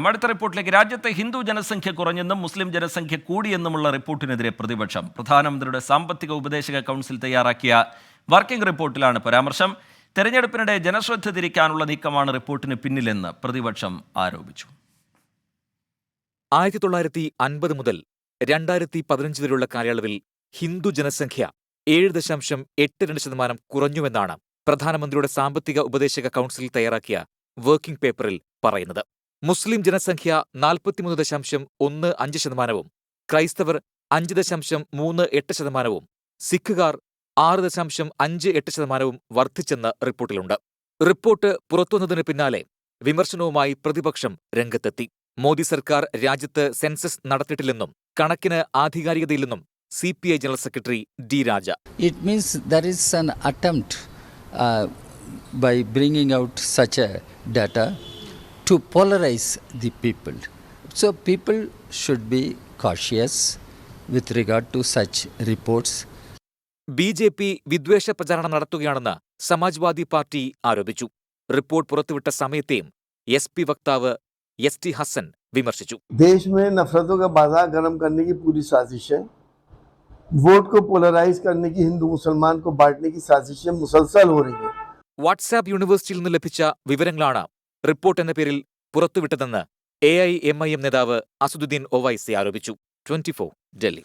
അടുത്ത റിപ്പോർട്ടിലേക്ക്. രാജ്യത്തെ ഹിന്ദു ജനസംഖ്യ കുറഞ്ഞെന്നും മുസ്ലിം ജനസംഖ്യ കൂടിയെന്നുമുള്ള റിപ്പോർട്ടിനെതിരെ പ്രതിപക്ഷം. പ്രധാനമന്ത്രിയുടെ സാമ്പത്തിക ഉപദേശക കൗൺസിൽ തയ്യാറാക്കിയ വർക്കിംഗ് റിപ്പോർട്ടിലാണ് പരാമർശം. തെരഞ്ഞെടുപ്പിനിടെ ജനശ്രദ്ധ തിരിക്കാനുള്ള നീക്കമാണ് റിപ്പോർട്ടിന് പിന്നിലെന്ന് പ്രതിപക്ഷം ആരോപിച്ചു. 1950 മുതൽ 2015 വരെയുള്ള കാലയളവിൽ ഹിന്ദു ജനസംഖ്യ 7.82% കുറഞ്ഞുവെന്നാണ് പ്രധാനമന്ത്രിയുടെ സാമ്പത്തിക ഉപദേശക കൗൺസിൽ തയ്യാറാക്കിയ വർക്കിംഗ് പേപ്പറിൽ പറയുന്നത്. മുസ്ലിം ജനസംഖ്യ 43.15%, ക്രൈസ്തവർ 5.38%, സിഖുകാർ 6.58% വർദ്ധിച്ചെന്ന് റിപ്പോർട്ടിലുണ്ട്. റിപ്പോർട്ട് പുറത്തുവന്നതിന് പിന്നാലെ വിമർശനവുമായി പ്രതിപക്ഷം രംഗത്തെത്തി. മോദി സർക്കാർ രാജ്യത്ത് സെൻസസ് നടത്തിയിട്ടില്ലെന്നും കണക്കിന് ആധികാരികതയില്ലെന്നും CPI general secretary D. Raja. It means there is an attempt by bringing out such a data to polarize the people. So people should be cautious with regard to such reports. BJP വിദ്വേഷ പ്രചാരണം നടത്തുകയാണെന്ന് Samajwadi party ആരോപിച്ചു. Report പുറത്തുവിട്ട സമയത്തെയും SP വക്താവ് ST Hasan വിമർശിച്ചു. देश में नफरतों का बाजार गर्म करने की पूरी साजिश है. वोट को पोलराइज करने की, हिंदू मुसलमान को बांटने की साजिशें मुसलसल हो रही है. വാട്സാപ്പ് യൂണിവേഴ്സിറ്റിയിൽ നിന്ന് ലഭിച്ച വിവരങ്ങളാണ് റിപ്പോർട്ട് എന്ന പേരിൽ പുറത്തുവിട്ടതെന്ന് AIMIM നേതാവ് അസദുദ്ദീൻ ഒവൈസി ആരോപിച്ചു. 24 ഡൽഹി.